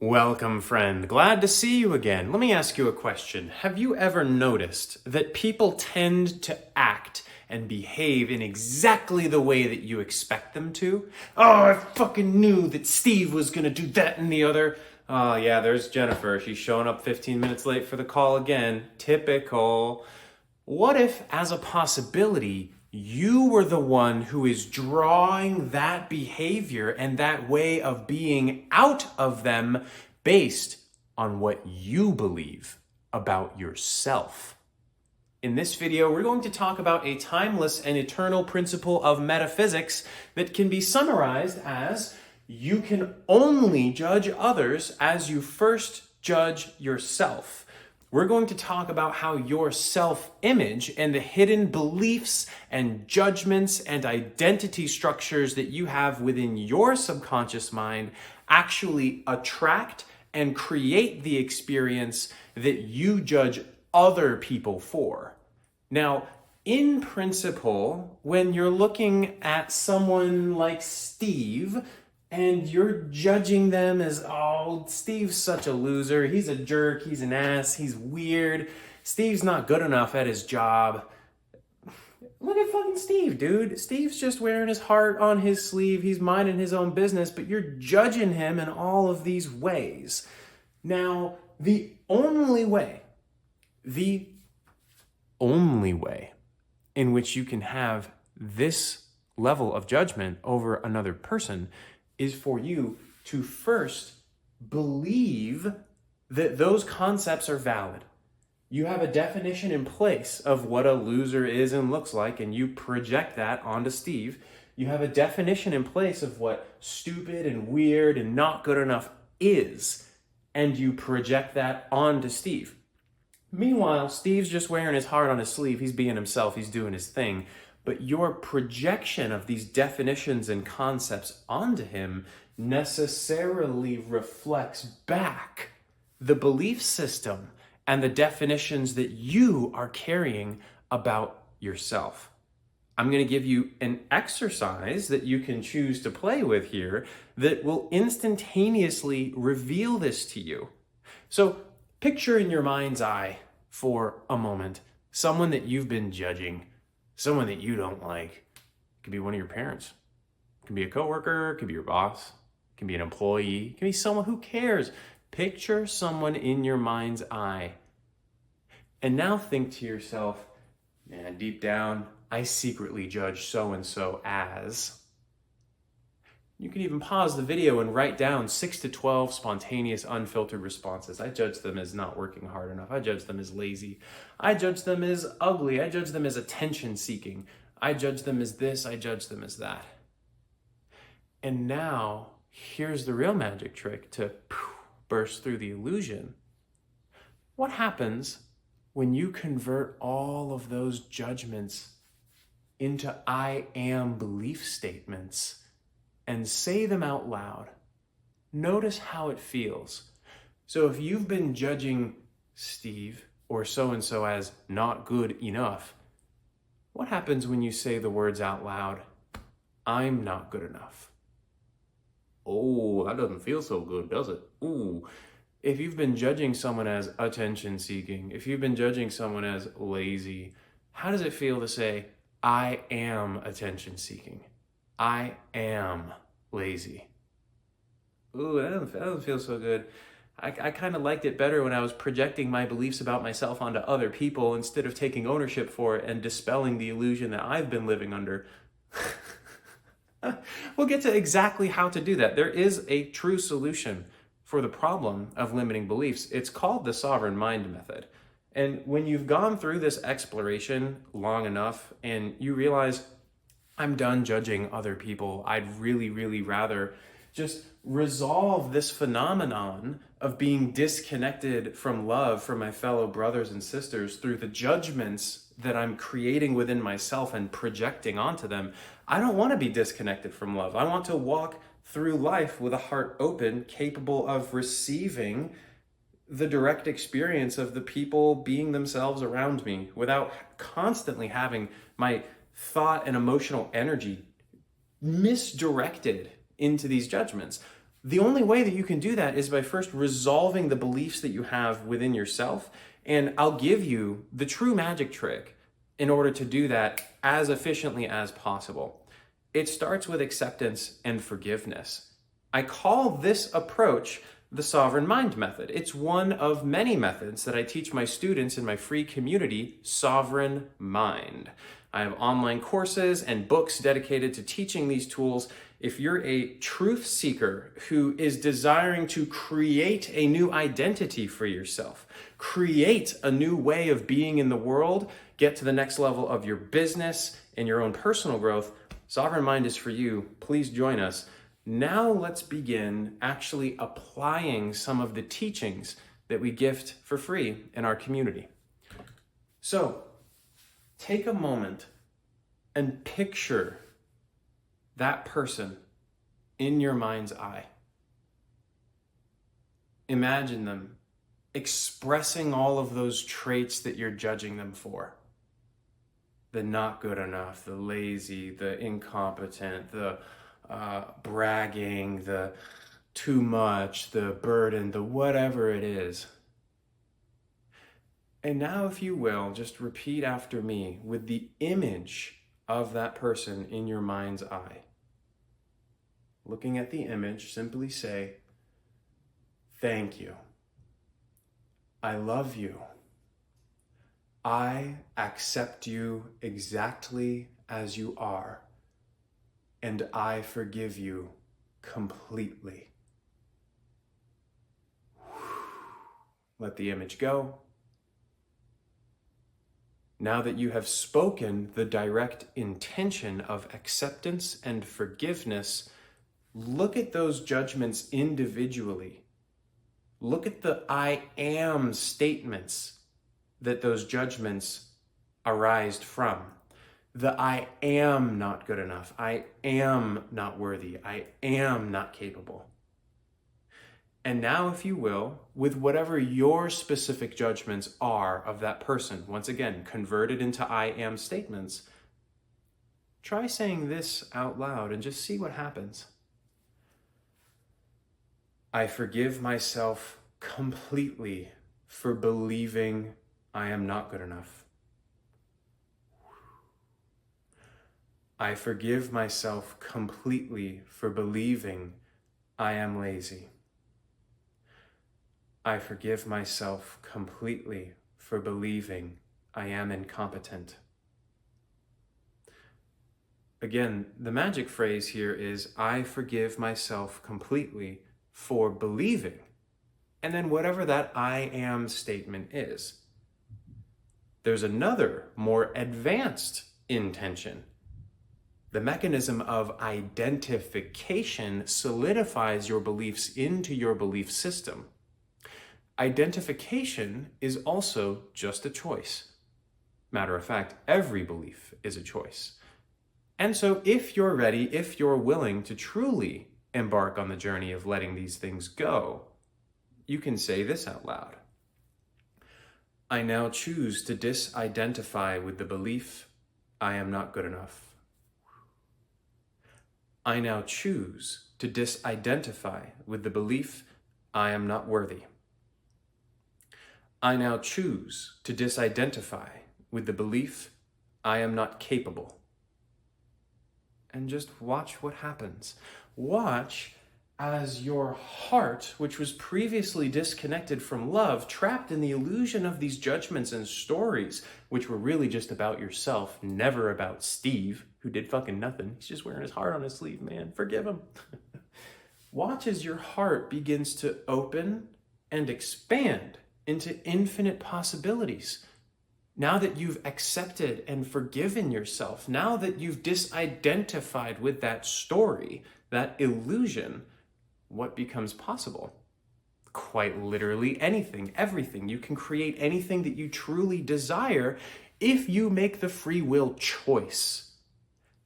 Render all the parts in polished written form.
Welcome, friend. Glad to see you again. Let me ask you a question. Have you ever noticed that people tend to act and behave in exactly the way that you expect them to? Oh, I fucking knew that Steve was gonna do that and the other. Oh, yeah, there's Jennifer. She's showing up 15 minutes late for the call again. Typical. What if, as a possibility, you were the one who is drawing that behavior and that way of being out of them based on what you believe about yourself? In this video, we're going to talk about a timeless and eternal principle of metaphysics that can be summarized as you can only judge others as you first judge yourself. We're going to talk about how your self-image and the hidden beliefs and judgments and identity structures that you have within your subconscious mind actually attract and create the experience that you judge other people for. Now, in principle, when you're looking at someone like Steve, and you're judging them as, oh, Steve's such a loser, he's a jerk, he's an ass, he's weird, Steve's not good enough at his job. Look at fucking Steve, dude. Steve's just wearing his heart on his sleeve, he's minding his own business, but you're judging him in all of these ways. Now, the only way in which you can have this level of judgment over another person is for you to first believe that those concepts are valid. You have a definition in place of what a loser is and looks like, and you project that onto Steve. You have a definition in place of what stupid and weird and not good enough is, and you project that onto Steve. Meanwhile, Steve's just wearing his heart on his sleeve. He's being himself. He's doing his thing. But your projection of these definitions and concepts onto him necessarily reflects back the belief system and the definitions that you are carrying about yourself. I'm going to give you an exercise that you can choose to play with here that will instantaneously reveal this to you. So picture in your mind's eye for a moment someone that you've been judging, someone that you don't like. It could be one of your parents. It can be a coworker. It could be your boss. It can be an employee. It can be someone who cares. Picture someone in your mind's eye. And now think to yourself, man, deep down, I secretly judge so-and-so as. You can even pause the video and write down 6 to 12 spontaneous, unfiltered responses. I judge them as not working hard enough. I judge them as lazy. I judge them as ugly. I judge them as attention-seeking. I judge them as this. I judge them as that. And now, here's the real magic trick to burst through the illusion. What happens when you convert all of those judgments into I am belief statements and say them out loud? Notice how it feels. So if you've been judging Steve or so-and-so as not good enough, what happens when you say the words out loud? I'm not good enough. Oh, that doesn't feel so good, does it? Ooh. If you've been judging someone as attention-seeking, if you've been judging someone as lazy, how does it feel to say, I am attention-seeking? I am lazy. Ooh, that doesn't feel so good. I kind of liked it better when I was projecting my beliefs about myself onto other people instead of taking ownership for it and dispelling the illusion that I've been living under. We'll get to exactly how to do that. There is a true solution for the problem of limiting beliefs. It's called the sovereign mind method. And when you've gone through this exploration long enough and you realize, I'm done judging other people, I'd really, really rather just resolve this phenomenon of being disconnected from love from my fellow brothers and sisters through the judgments that I'm creating within myself and projecting onto them. I don't want to be disconnected from love. I want to walk through life with a heart open, capable of receiving the direct experience of the people being themselves around me without constantly having my thought and emotional energy misdirected into these judgments. The only way that you can do that is by first resolving the beliefs that you have within yourself. And I'll give you the true magic trick in order to do that as efficiently as possible. It starts with acceptance and forgiveness. I call this approach the Sovereign Mind method. It's one of many methods that I teach my students in my free community, Sovereign Mind. I have online courses and books dedicated to teaching these tools. If you're a truth seeker who is desiring to create a new identity for yourself, create a new way of being in the world, get to the next level of your business and your own personal growth, Sovereign Mind is for you. Please join us. Now let's begin actually applying some of the teachings that we gift for free in our community. So take a moment and picture that person in your mind's eye. Imagine them expressing all of those traits that you're judging them for. The not good enough, the lazy, the incompetent, the bragging, the too much, the burden, the whatever it is. And now, if you will, just repeat after me with the image of that person in your mind's eye. Looking at the image, simply say, "Thank you. I love you. I accept you exactly as you are. And I forgive you completely." Let the image go. Now that you have spoken the direct intention of acceptance and forgiveness, look at those judgments individually. Look at the I am statements that those judgments arised from. The I am not good enough. I am not worthy. I am not capable. And now, if you will, with whatever your specific judgments are of that person, once again, converted into I am statements, try saying this out loud and just see what happens. I forgive myself completely for believing I am not good enough. I forgive myself completely for believing I am lazy. I forgive myself completely for believing I am incompetent. Again, the magic phrase here is I forgive myself completely for believing, and then whatever that I am statement is. There's another more advanced intention. The mechanism of identification solidifies your beliefs into your belief system. Identification is also just a choice. Matter of fact, every belief is a choice. And so if you're ready, if you're willing to truly embark on the journey of letting these things go, you can say this out loud. I now choose to disidentify with the belief I am not good enough. I now choose to disidentify with the belief I am not worthy. I now choose to disidentify with the belief I am not capable. And just watch what happens. Watch as your heart, which was previously disconnected from love, trapped in the illusion of these judgments and stories, which were really just about yourself, never about Steve, who did fucking nothing. He's just wearing his heart on his sleeve, man. Forgive him. Watch as your heart begins to open and expand into infinite possibilities. Now that you've accepted and forgiven yourself, now that you've disidentified with that story, that illusion, what becomes possible? Quite literally anything, everything. You can create anything that you truly desire if you make the free will choice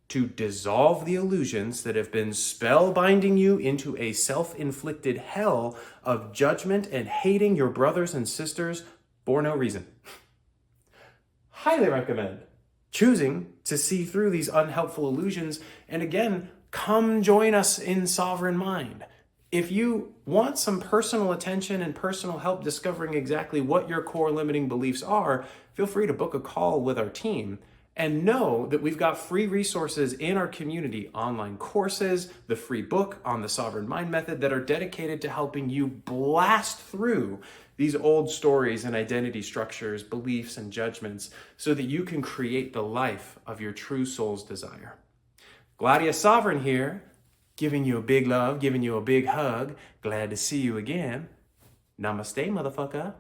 to dissolve the illusions that have been spellbinding you into a self-inflicted hell of judgment and hating your brothers and sisters for no reason. Highly recommend choosing to see through these unhelpful illusions. And again, come join us in Sovereign Mind. If you want some personal attention and personal help discovering exactly what your core limiting beliefs are, feel free to book a call with our team. And know that we've got free resources in our community, online courses, the free book on the Sovereign Mind Method that are dedicated to helping you blast through these old stories and identity structures, beliefs, and judgments so that you can create the life of your true soul's desire. Gladius Sovereign here, giving you a big love, giving you a big hug. Glad to see you again. Namaste, motherfucker.